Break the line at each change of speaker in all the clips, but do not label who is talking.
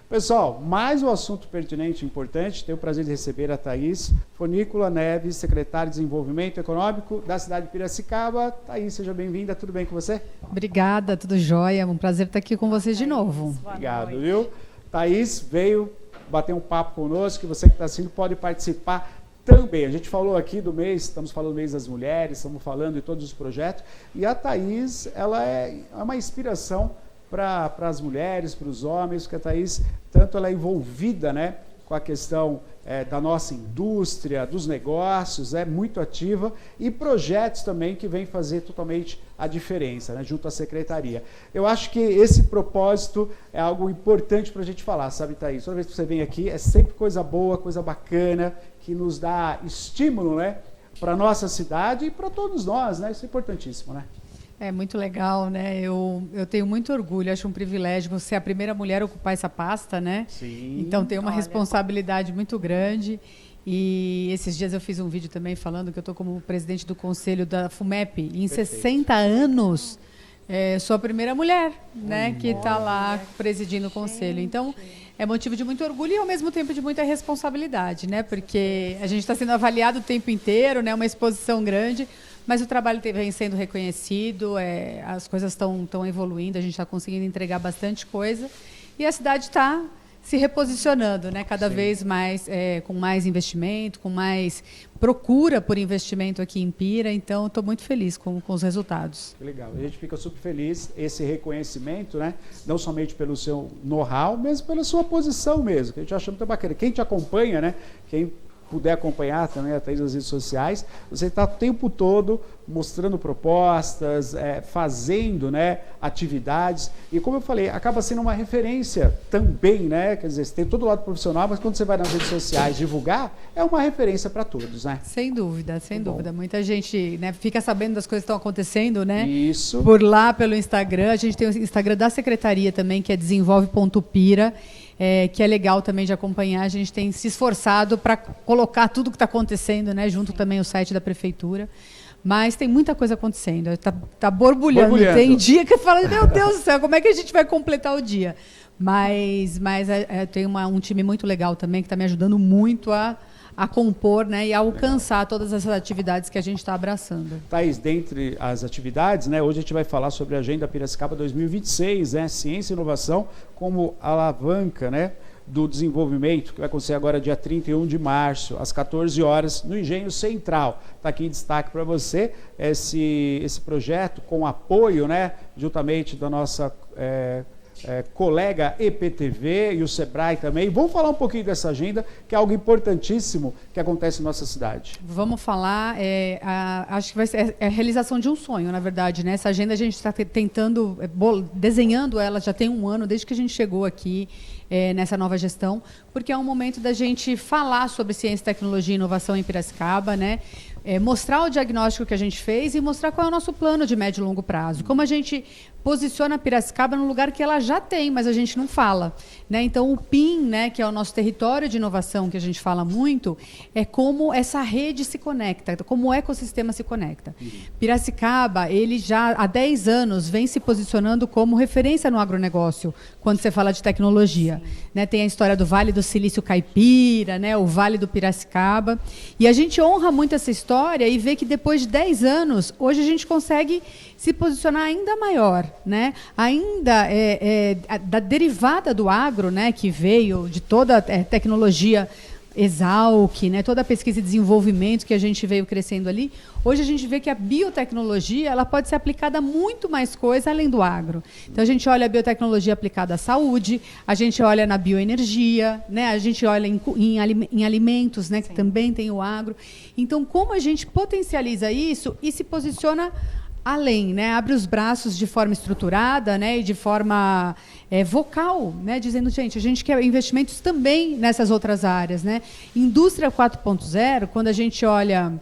Pessoal, mais um assunto pertinente e importante. Tenho o prazer de receber a Thaís Fornícula Neves, secretária de Desenvolvimento Econômico da cidade de Piracicaba. Thaís, seja bem-vinda. Tudo bem com você?
Obrigada, tudo jóia. Um prazer estar aqui com vocês de novo.
Obrigado, viu? Thaís veio bater um papo conosco, que você que está assistindo pode participar também. A gente falou aqui do mês, estamos falando do mês das mulheres, estamos falando de todos os projetos. E a Thaís, ela é uma inspiração para as mulheres, para os homens, porque a Thaís, tanto ela é envolvida, né, com a questão da nossa indústria, dos negócios, é muito ativa, e projetos também que vêm fazer totalmente a diferença, né, junto à secretaria. Eu acho que esse propósito é algo importante para a gente falar, sabe, Thaís? Toda vez que você vem aqui, é sempre coisa boa, coisa bacana, que nos dá estímulo, né, para a nossa cidade e para todos nós, né? Isso é importantíssimo, né?
É muito legal, né? Eu tenho muito orgulho, acho um privilégio você ser a primeira mulher a ocupar essa pasta, né?
Sim.
Então tem uma responsabilidade muito grande. E esses dias eu fiz um vídeo também falando que eu estou como presidente do conselho da FUMEP. Em 60 anos, sou a primeira mulher, né, que está lá presidindo o conselho. Então, é motivo de muito orgulho e, ao mesmo tempo, de muita responsabilidade, né? Porque a gente está sendo avaliado o tempo inteiro, né? Uma exposição grande. Mas o trabalho vem sendo reconhecido, as coisas estão evoluindo, a gente está conseguindo entregar bastante coisa e a cidade está se reposicionando, né? Cada vez mais, com mais investimento, com mais procura por investimento aqui em Pira. Então, estou muito feliz com os resultados.
Que legal. A gente fica super feliz, esse reconhecimento, né? Não somente pelo seu know-how, mas pela sua posição mesmo, que a gente acha muito bacana. Quem te acompanha, né? Quem puder acompanhar também a Thaís nas redes sociais, você está o tempo todo mostrando propostas, fazendo, né, atividades, e como eu falei, acaba sendo uma referência também, né, quer dizer, você tem todo o lado profissional, mas quando você vai nas redes sociais divulgar, é uma referência para todos, né?
Sem dúvida, sem dúvida. Muita gente, né, fica sabendo das coisas que estão acontecendo, né?
Isso.
Por lá, pelo Instagram, a gente tem o Instagram da Secretaria também, que é desenvolve.pira, que é legal também de acompanhar. A gente tem se esforçado para colocar tudo que está acontecendo, né, junto também ao site da Prefeitura. Mas tem muita coisa acontecendo, está borbulhando. Tem dia que fala, meu Deus do céu, como é que a gente vai completar o dia? Mas tem um time muito legal também, que está me ajudando muito a compor, né, e a alcançar todas essas atividades que a gente está abraçando.
Thaís, dentre as atividades, né, hoje a gente vai falar sobre a Agenda Piracicaba 2026, né, Ciência e Inovação como alavanca, né, do desenvolvimento, que vai acontecer agora dia 31 de março, às 14 horas, no Engenho Central. Está aqui em destaque para você esse projeto com apoio, né, juntamente da nossa colega EPTV e o Sebrae também. Vamos falar um pouquinho dessa agenda, que é algo importantíssimo que acontece em nossa cidade.
Vamos falar, acho que vai ser a realização de um sonho, na verdade, né? Essa agenda a gente está tentando, desenhando ela já tem um ano, desde que a gente chegou aqui nessa nova gestão, porque é um momento da gente falar sobre ciência, tecnologia e inovação em Piracicaba, né? Mostrar o diagnóstico que a gente fez e mostrar qual é o nosso plano de médio e longo prazo. Como a gente posiciona Piracicaba no lugar que ela já tem, mas a gente não fala, né? Então, o PIN, né, que é o nosso território de inovação, que a gente fala muito, é como essa rede se conecta, como o ecossistema se conecta. Piracicaba, ele já há 10 anos vem se posicionando como referência no agronegócio, quando você fala de tecnologia. Né? Tem a história do Vale do Silício Caipira, né, o Vale do Piracicaba, e a gente honra muito essa história e vê que depois de 10 anos, hoje a gente consegue se posicionar ainda maior, né? Ainda da derivada do agro, né, que veio de toda a tecnologia Exalc, né, toda a pesquisa e desenvolvimento que a gente veio crescendo ali. Hoje a gente vê que a biotecnologia ela pode ser aplicada a muito mais coisa além do agro. Então a gente olha a biotecnologia aplicada à saúde, a gente olha na bioenergia, né, a gente olha em alimentos, né, que também tem o agro. Então como a gente potencializa isso e se posiciona além, né, abre os braços de forma estruturada, né, e de forma vocal, né, dizendo, gente, a gente quer investimentos também nessas outras áreas, né. Indústria 4.0, quando a gente olha,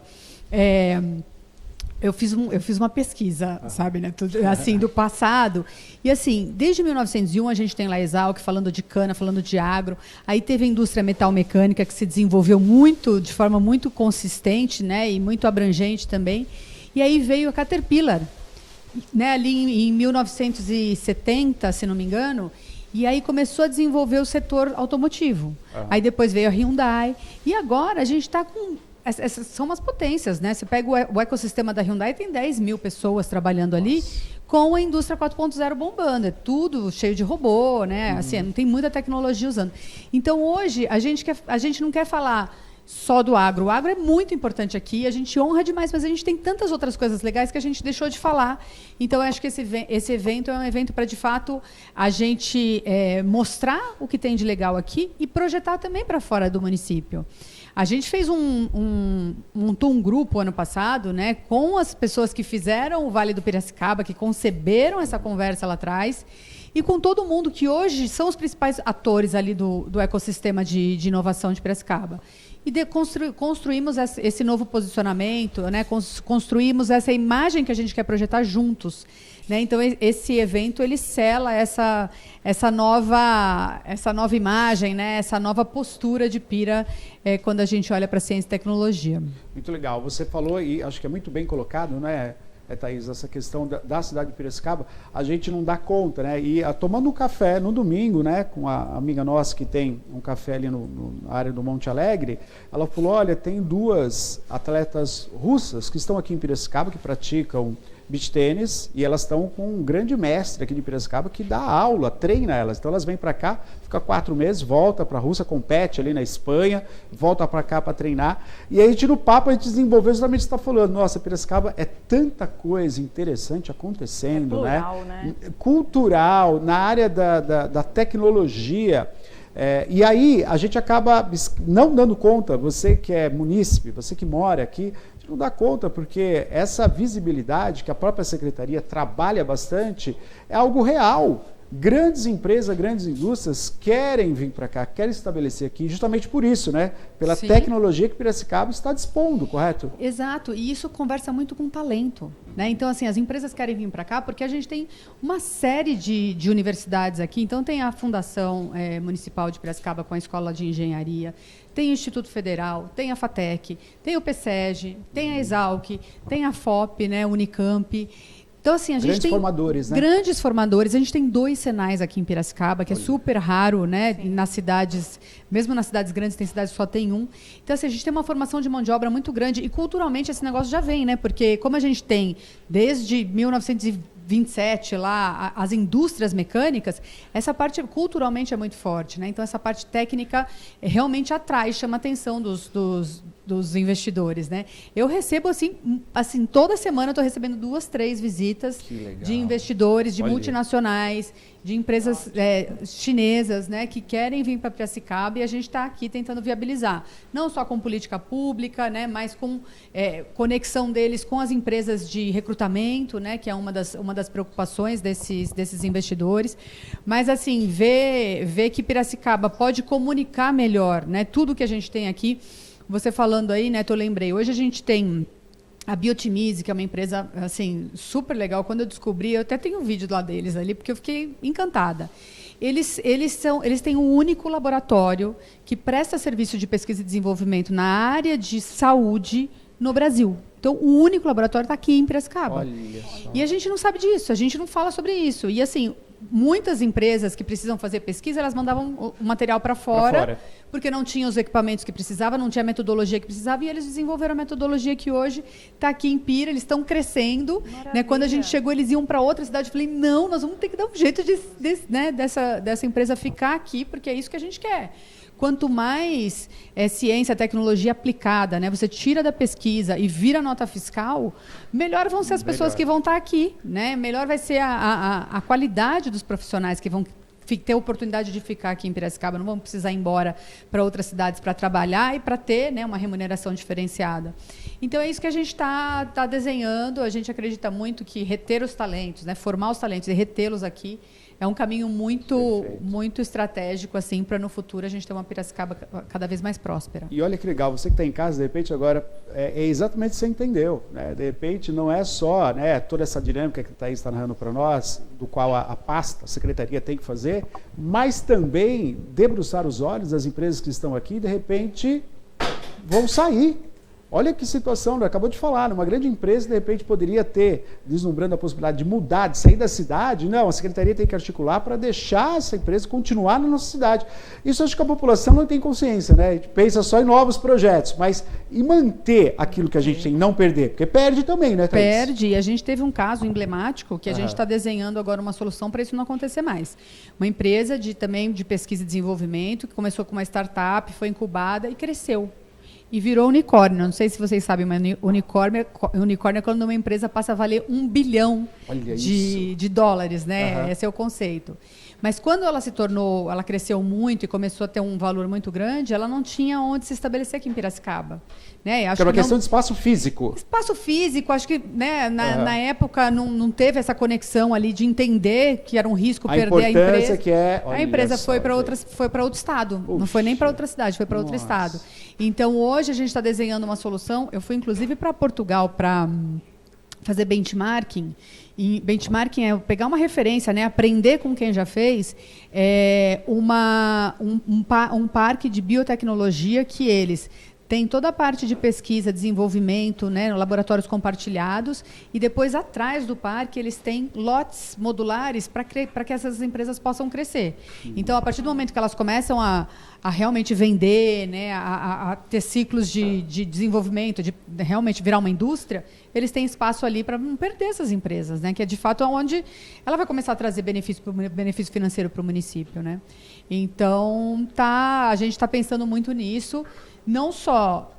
eu fiz uma pesquisa, sabe, né, tudo, assim, do passado, e assim, desde 1901 a gente tem lá Exalc falando de cana, falando de agro, aí teve a indústria metal-mecânica que se desenvolveu muito, de forma muito consistente, né, e muito abrangente também. E aí veio a Caterpillar, né, ali em 1970, se não me engano, E aí começou a desenvolver o setor automotivo. Aí depois veio a Hyundai. E agora a gente está com... Essas são umas potências, né? Você pega o ecossistema da Hyundai, tem 10 mil pessoas trabalhando ali, com a indústria 4.0 bombando. É tudo cheio de robô, né? Assim, não tem muita tecnologia usando. Então, hoje, a gente não quer falar só do agro. O agro é muito importante aqui, a gente honra demais, mas a gente tem tantas outras coisas legais que a gente deixou de falar. Então, eu acho que esse evento é um evento para, de fato, a gente mostrar o que tem de legal aqui e projetar também para fora do município. A gente fez montou um grupo ano passado, né, com as pessoas que fizeram o Vale do Piracicaba, que conceberam essa conversa lá atrás, e com todo mundo que hoje são os principais atores ali do ecossistema de inovação de Piracicaba. E construímos esse novo posicionamento, né, construímos essa imagem que a gente quer projetar juntos. Né? Então, esse evento ele sela essa nova imagem, né? Essa nova postura de Pira quando a gente olha para ciência e tecnologia.
Muito legal. Você falou, e acho que é muito bem colocado, né, Thaís, essa questão da cidade de Piracicaba, a gente não dá conta, né? E tomando um café no domingo, né, com a amiga nossa que tem um café ali na área do Monte Alegre, ela falou, olha, tem 2 atletas russas que estão aqui em Piracicaba, que praticam beach tênis, e elas estão com um grande mestre aqui de Piracicaba que dá aula, treina elas. Então elas vêm para cá, fica 4 meses, volta para a Rússia, compete ali na Espanha, volta para cá para treinar. E aí, no papo, a gente desenvolveu justamente o que você está falando. Nossa, Piracicaba é tanta coisa interessante acontecendo,
plural, né?
Cultural, na área da tecnologia. E aí a gente acaba não dando conta, você que é munícipe, você que mora aqui, não dá conta, porque essa visibilidade que a própria secretaria trabalha bastante é algo real. Grandes empresas, grandes indústrias querem vir para cá, querem estabelecer aqui, justamente por isso, né? Pela
Sim.
tecnologia que Piracicaba está dispondo, correto?
Exato, e isso conversa muito com talento. Né? Então, assim, as empresas querem vir para cá porque a gente tem uma série de universidades aqui. Então, tem a Fundação Municipal de Piracicaba com a Escola de Engenharia, tem o Instituto Federal, tem a FATEC, tem o PSEG, tem a Exalc, tem a FOP, né, Unicamp. Então, assim, a gente tem
formadores, né?
Grandes formadores. A gente tem 2 Senais aqui em Piracicaba, que é super raro, né? Nas cidades, mesmo nas cidades grandes, tem cidades que só tem um. Então, assim, a gente tem uma formação de mão de obra muito grande e culturalmente esse negócio já vem, né? Porque como a gente tem desde 1927 lá as indústrias mecânicas, essa parte culturalmente é muito forte, né? Então essa parte técnica realmente atrai, chama a atenção dos investidores, né? Eu recebo assim toda semana eu estou recebendo 2, 3 visitas de investidores, de multinacionais, de empresas chinesas, né, que querem vir para Piracicaba, e a gente está aqui tentando viabilizar, não só com política pública, né, mas com conexão deles com as empresas de recrutamento, né, que é uma das preocupações desses investidores. Mas assim, ver que Piracicaba pode comunicar melhor, né, tudo que a gente tem aqui. Você falando aí, Neto, eu lembrei, hoje a gente tem a Biotimize, que é uma empresa assim, super legal. Quando eu descobri, eu até tenho um vídeo lá deles ali, porque eu fiquei encantada. Eles têm um único laboratório que presta serviço de pesquisa e desenvolvimento na área de saúde no Brasil. Então, o único laboratório está aqui em Piracicaba.
Olha só.
E a gente não sabe disso, a gente não fala sobre isso. E assim, muitas empresas que precisam fazer pesquisa, elas mandavam o material para fora, porque não tinham os equipamentos que precisava, não tinha a metodologia que precisava, e eles desenvolveram a metodologia que hoje está aqui em Pira, eles estão crescendo. Né? Quando a gente chegou, eles iam para outra cidade, eu falei, não, nós vamos ter que dar um jeito dessa empresa ficar aqui, porque é isso que a gente quer. Quanto mais ciência, tecnologia aplicada, né, você tira da pesquisa e vira nota fiscal, melhor vão ser as pessoas que vão estar aqui, né? Melhor vai ser a qualidade dos profissionais que vão ter a oportunidade de ficar aqui em Piracicaba, não vão precisar ir embora para outras cidades para trabalhar e para ter, né, uma remuneração diferenciada. Então, é isso que a gente está desenhando. A gente acredita muito que reter os talentos, né, formar os talentos e retê-los aqui é um caminho muito estratégico, assim, para no futuro a gente ter uma Piracicaba cada vez mais próspera.
E olha que legal, você que está em casa, de repente agora, é exatamente o que você entendeu. Né? De repente não é só, né, toda essa dinâmica que a Thaís está narrando para nós, do qual a pasta, a secretaria tem que fazer, mas também debruçar os olhos das empresas que estão aqui, de repente vão sair. Olha que situação, né? Acabou de falar, uma grande empresa, de repente, poderia ter, deslumbrando a possibilidade de mudar, de sair da cidade. Não, a secretaria tem que articular para deixar essa empresa continuar na nossa cidade. Isso acho que a população não tem consciência, né? A gente pensa só em novos projetos, mas e manter aquilo que a gente tem, não perder? Porque perde também, né, Thaís?
Perde, e a gente teve um caso emblemático que a gente está desenhando agora uma solução para isso não acontecer mais. Uma empresa também de pesquisa e desenvolvimento, que começou com uma startup, foi incubada e cresceu. E virou unicórnio. Não sei se vocês sabem, mas unicórnio é quando uma empresa passa a valer $1 bilhão de dólares, né? Esse é o conceito. Mas quando ela cresceu muito e começou a ter um valor muito grande, ela não tinha onde se estabelecer aqui em Piracicaba. Né?
Acho que é uma questão de espaço físico.
Espaço físico, acho que, né, na época não teve essa conexão ali de entender que era um risco perder a empresa.
Que é,
a empresa foi para outro estado. Puxa. Não foi nem para outra cidade, foi para outro estado. Então, hoje a gente está desenhando uma solução. Eu fui, inclusive, para Portugal para fazer benchmarking. E benchmarking é pegar uma referência, né, aprender com quem já fez, um parque de biotecnologia que eles têm toda a parte de pesquisa, desenvolvimento, né, laboratórios compartilhados, e depois, atrás do parque, eles têm lotes modulares para que essas empresas possam crescer. Então, a partir do momento que elas começam a realmente vender, né, a ter ciclos de desenvolvimento, de realmente virar uma indústria, eles têm espaço ali para não perder essas empresas, né, que é de fato onde ela vai começar a trazer benefício financeiro para o município, né? Então, a gente está pensando muito nisso, não só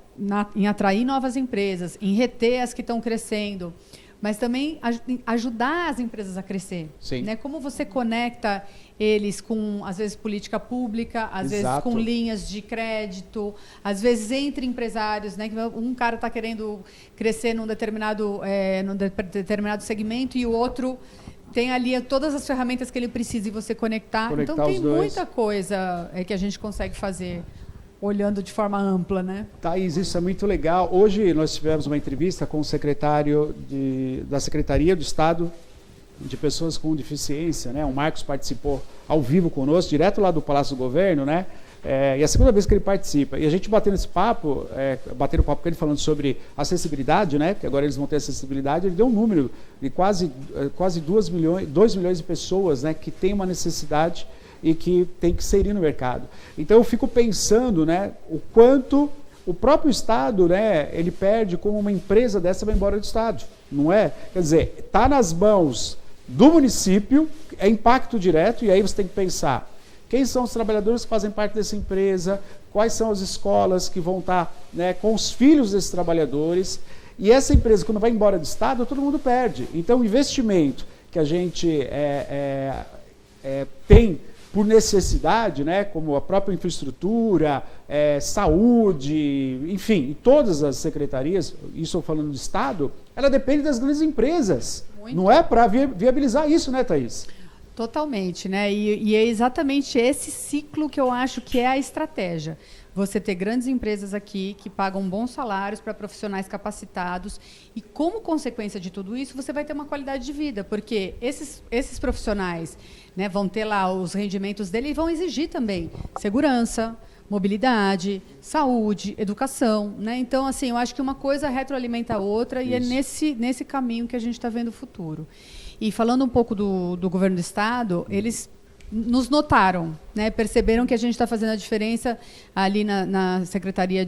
em atrair novas empresas, em reter as que estão crescendo, mas também ajudar as empresas a crescer.
Sim.
Né? Como você conecta eles com, às vezes, política pública, às vezes com linhas de crédito, às vezes entre empresários, né? Um cara está querendo crescer num determinado segmento e o outro tem ali todas as ferramentas que ele precisa e você conectar. Então, tem muita coisa que a gente consegue fazer olhando de forma ampla, né?
Thaís, isso é muito legal. Hoje nós tivemos uma entrevista com o secretário da Secretaria do Estado de Pessoas com Deficiência, né? O Marcos participou ao vivo conosco, direto lá do Palácio do Governo, né? E é a segunda vez que ele participa. E a gente batendo esse papo, batendo papo com ele falando sobre acessibilidade, né? Porque agora eles vão ter acessibilidade. Ele deu um número de quase 2 milhões de pessoas, né? Que tem uma necessidade e que tem que inserir no mercado. Então eu fico pensando, né, o quanto o próprio Estado, né, ele perde como uma empresa dessa vai embora do Estado, não é? Quer dizer, está nas mãos do município, é impacto direto, e aí você tem que pensar quem são os trabalhadores que fazem parte dessa empresa, quais são as escolas que vão estar, né, com os filhos desses trabalhadores, e essa empresa, quando vai embora do Estado, todo mundo perde. Então o investimento que a gente tem por necessidade, né, como a própria infraestrutura, saúde, enfim, todas as secretarias, isso eu falando do Estado, ela depende das grandes empresas. Muito. Não é para viabilizar isso, né, Thaís?
Totalmente, né? E é exatamente esse ciclo que eu acho que é a estratégia. Você ter grandes empresas aqui que pagam bons salários para profissionais capacitados e, como consequência de tudo isso, você vai ter uma qualidade de vida, porque esses profissionais, né, vão ter lá os rendimentos dele e vão exigir também segurança, mobilidade, saúde, educação, né? Então, assim, eu acho que uma coisa retroalimenta a outra e é nesse caminho que a gente está vendo o futuro. E falando um pouco do governo do Estado, eles nos notaram, né? Perceberam que a gente está fazendo a diferença ali na Secretaria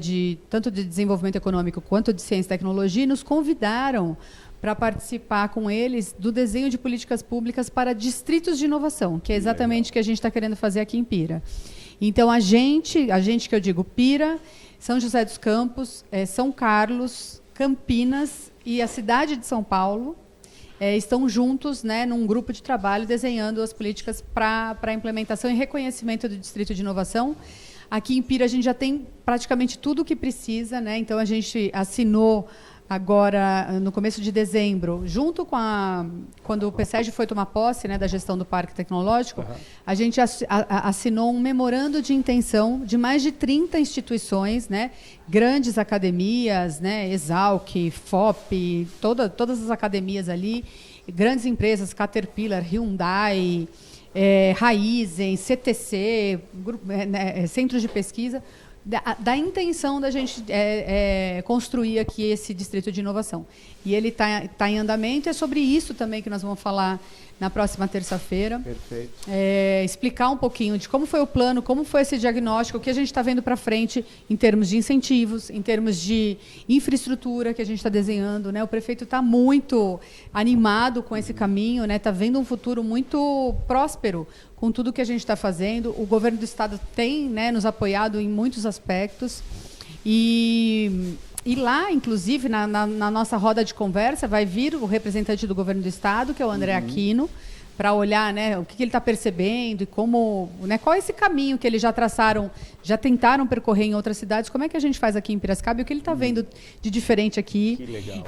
tanto de Desenvolvimento Econômico quanto de Ciência e Tecnologia, e nos convidaram para participar com eles do desenho de políticas públicas para distritos de inovação, que é exatamente o que a gente está querendo fazer aqui em Pira. Então, a gente que eu digo Pira, São José dos Campos, São Carlos, Campinas e a cidade de São Paulo, estão juntos, né, num grupo de trabalho desenhando as políticas para a implementação e reconhecimento do Distrito de Inovação. Aqui em Pira a gente já tem praticamente tudo o que precisa, né? Então a gente assinou agora no começo de dezembro, junto com quando o PSEG foi tomar posse, né, da gestão do Parque Tecnológico, a gente assinou um memorando de intenção de mais de 30 instituições, né, grandes academias, né, Exalc, FOP, todas as academias ali, grandes empresas, Caterpillar, Hyundai, Raizen, CTC, centros de pesquisa, da intenção da gente construir aqui esse distrito de inovação. E ele tá em andamento, é sobre isso também que nós vamos falar na próxima terça-feira.
Perfeito.
Explicar um pouquinho de como foi o plano, como foi esse diagnóstico, o que a gente está vendo para frente em termos de incentivos, em termos de infraestrutura que a gente está desenhando, né? O prefeito está muito animado com esse caminho, né? Está vendo um futuro muito próspero com tudo que a gente está fazendo. O governo do estado tem, né, nos apoiado em muitos aspectos. E lá, inclusive, na nossa roda de conversa, vai vir o representante do governo do estado, que é o André Aquino, para olhar, né, o que ele está percebendo e como, né, qual é esse caminho que eles já traçaram, já tentaram percorrer em outras cidades, como é que a gente faz aqui em Piracicaba e o que ele está vendo de diferente aqui.
Que legal.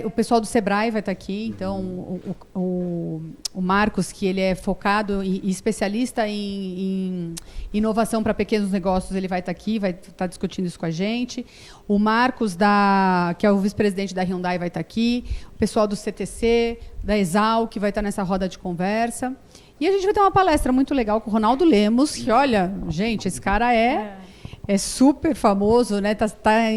O pessoal do Sebrae vai estar aqui, então o Marcos, que ele é focado e especialista em inovação para pequenos negócios, ele vai estar aqui, vai estar discutindo isso com a gente. O Marcos, que é o vice-presidente da Hyundai, vai estar aqui. O pessoal do CTC, da Exal, que vai estar nessa roda de conversa. E a gente vai ter uma palestra muito legal com o Ronaldo Lemos, que, olha, gente, esse cara é super famoso, né? Tá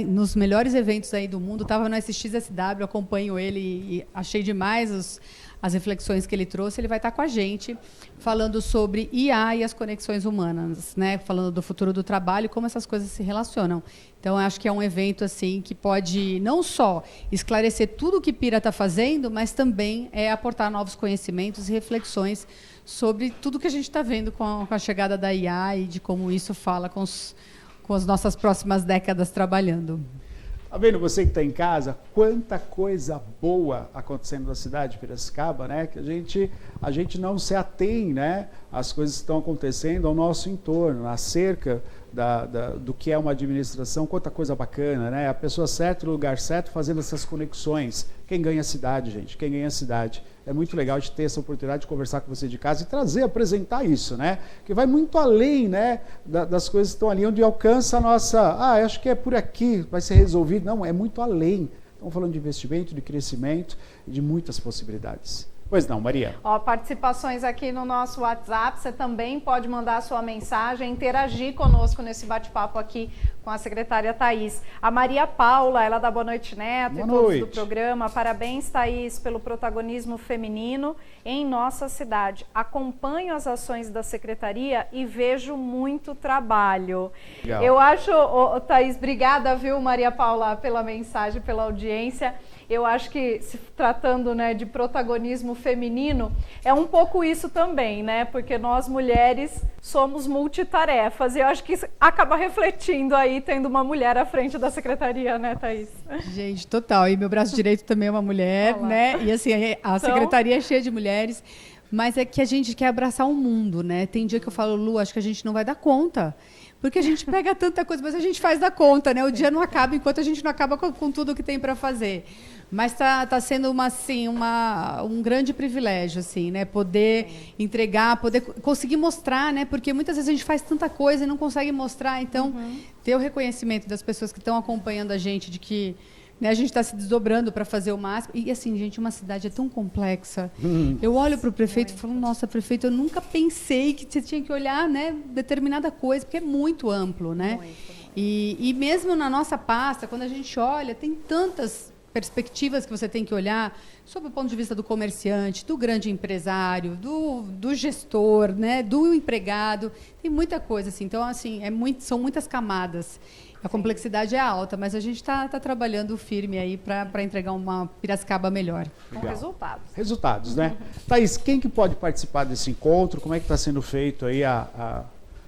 nos melhores eventos aí do mundo. Estava no SXSW, acompanho ele e achei demais as reflexões que ele trouxe. Ele vai estar com a gente falando sobre IA e as conexões humanas, né? Falando do futuro do trabalho e como essas coisas se relacionam. Então, acho que é um evento assim que pode não só esclarecer tudo o que Pira está fazendo, mas também aportar novos conhecimentos e reflexões sobre tudo que a gente está vendo com a chegada da IA e de como isso fala com as nossas próximas décadas trabalhando.
Tá vendo você que está em casa? Quanta coisa boa acontecendo na cidade de Piracicaba, né? Que a gente não se atém, né? As coisas que estão acontecendo ao nosso entorno, acerca do que é uma administração, quanta coisa bacana, né? A pessoa certa, no lugar certo, fazendo essas conexões. Quem ganha a cidade, gente? Quem ganha a cidade? É muito legal de ter essa oportunidade de conversar com você de casa e trazer, apresentar isso, né? Que vai muito além, né, das coisas que estão ali, onde alcança a nossa... acho que é por aqui, vai ser resolvido. Não, é muito além. Estamos falando de investimento, de crescimento e de muitas possibilidades. Pois não, Maria.
Participações aqui no nosso WhatsApp, você também pode mandar a sua mensagem, interagir conosco nesse bate-papo aqui com a secretária Thaís. A Maria Paula, ela dá boa noite, Neto,
boa
e todos
noite.
do programa. Parabéns, Thaís, pelo protagonismo feminino em nossa cidade. Acompanho as ações da secretaria e vejo muito trabalho.
Legal.
Eu acho, Thaís, obrigada, viu, Maria Paula, pela mensagem, pela audiência. Eu acho que, se tratando, né, de protagonismo feminino, é um pouco isso também, né? Porque nós, mulheres, somos multitarefas. E eu acho que isso acaba refletindo aí, tendo uma mulher à frente da secretaria, né, Thaís?
Gente, total. E meu braço direito também é uma mulher, né? E assim, a secretaria é cheia de mulheres. Mas é que a gente quer abraçar o mundo, né? Tem dia que eu falo, Lu, acho que a gente não vai dar conta. Porque a gente pega tanta coisa, mas a gente faz da conta, né? O dia não acaba enquanto a gente não acaba com tudo que tem para fazer. Mas tá sendo um grande privilégio, assim, né? Poder entregar, poder conseguir mostrar, né? Porque muitas vezes a gente faz tanta coisa e não consegue mostrar. Então, ter o reconhecimento das pessoas que estão acompanhando a gente, de que, né, a gente está se desdobrando para fazer o máximo. E, assim, gente, uma cidade é tão complexa. Eu olho para o prefeito e falo, nossa, prefeito, eu nunca pensei que você tinha que olhar, né, determinada coisa, porque é muito amplo, né? E mesmo na nossa pasta, quando a gente olha, tem tantas perspectivas que você tem que olhar sob o ponto de vista do comerciante, do grande empresário, do gestor, né, do empregado. Tem muita coisa, assim. Então, assim, são muitas camadas. A complexidade é alta, mas a gente está trabalhando firme aí para entregar uma Piracicaba melhor.
Com resultados.
Resultados, né? Thaís, quem que pode participar desse encontro? Como é que está sendo feito aí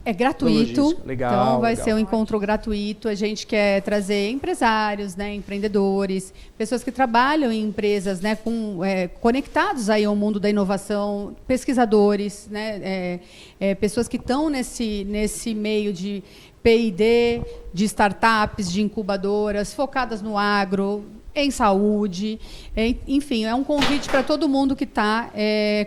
É gratuito,
legal,
então vai
legal.
ser um encontro gratuito. A gente quer trazer empresários, né, empreendedores, pessoas que trabalham em empresas, né, conectados aí ao mundo da inovação, pesquisadores, né, pessoas que estão nesse meio de P&D, de startups, de incubadoras, focadas no agro, em saúde, enfim, é um convite para todo mundo que está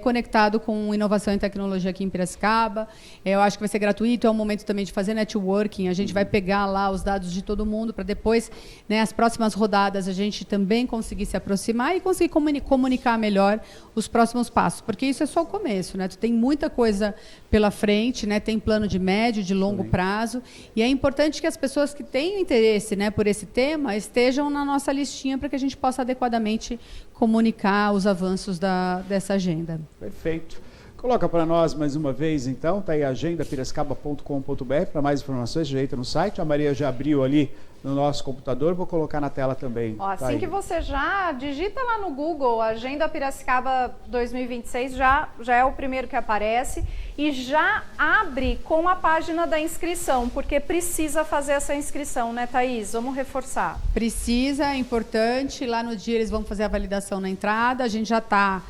conectado com inovação e tecnologia aqui em Piracicaba. Eu acho que vai ser gratuito, é um momento também de fazer networking, a gente vai pegar lá os dados de todo mundo para depois, né, as próximas rodadas, a gente também conseguir se aproximar e conseguir comunicar melhor os próximos passos, porque isso é só o começo, né? Tu tem muita coisa pela frente, né? Tem plano de médio, de longo prazo, e é importante que as pessoas que têm interesse, né, por esse tema estejam na nossa listinha para que a gente possa adequadamente comunicar os avanços dessa agenda.
Perfeito. Coloca para nós mais uma vez, então, está aí agendapiracicaba.com.br, para mais informações, já entra no site, a Maria já abriu ali no nosso computador, vou colocar na tela também.
Ó, assim que você já digita lá no Google, Agenda Piracicaba 2026, já é o primeiro que aparece, e já abre com a página da inscrição, porque precisa fazer essa inscrição, né, Thaís? Vamos reforçar.
Precisa, é importante, lá no dia eles vão fazer a validação na entrada, a gente já está...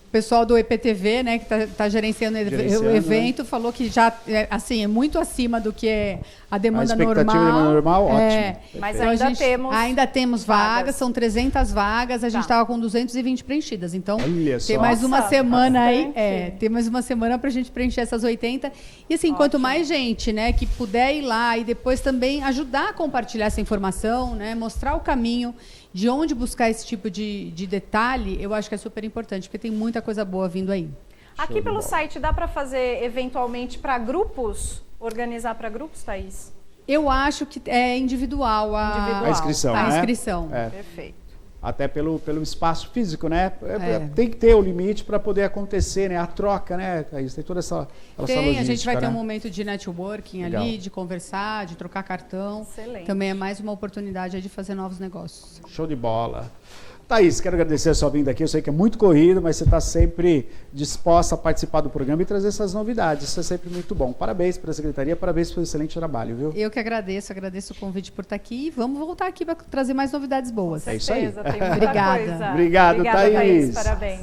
O pessoal do EPTV, né, que está gerenciando o evento, falou que já assim, é muito acima do que é a demanda normal.
A expectativa de demanda normal, ótimo.
Mas
então, ainda temos vagas, são 300 vagas, a gente estava com 220 preenchidas. Então, tem mais uma semana aí, tem mais uma semana para a gente preencher essas 80. E assim, quanto mais gente, né, que puder ir lá e depois também ajudar a compartilhar essa informação, né, mostrar o caminho de onde buscar esse tipo de detalhe, eu acho que é super importante, porque tem muita coisa boa vindo aí.
Aqui pelo site dá para fazer eventualmente para grupos? Organizar para grupos, Thaís?
Eu acho que é individual a
inscrição.
A inscrição.
Perfeito.
Até pelo espaço físico, né? Tem que ter o limite para poder acontecer, né? A troca, né, Thaís? Tem toda essa logística,
a gente vai ter
né?
um momento de networking ali, de conversar, de trocar cartão.
Excelente.
Também é mais uma oportunidade de fazer novos negócios.
Show de bola. Thaís, quero agradecer a sua vinda aqui. Eu sei que é muito corrido, mas você está sempre disposta a participar do programa e trazer essas novidades. Isso é sempre muito bom. Parabéns para a Secretaria, parabéns pelo excelente trabalho, viu?
Eu que agradeço o convite por estar aqui e vamos voltar aqui para trazer mais novidades boas.
É isso aí.
Tem muita
Obrigada.
coisa.
Obrigado, Thaís.
Parabéns.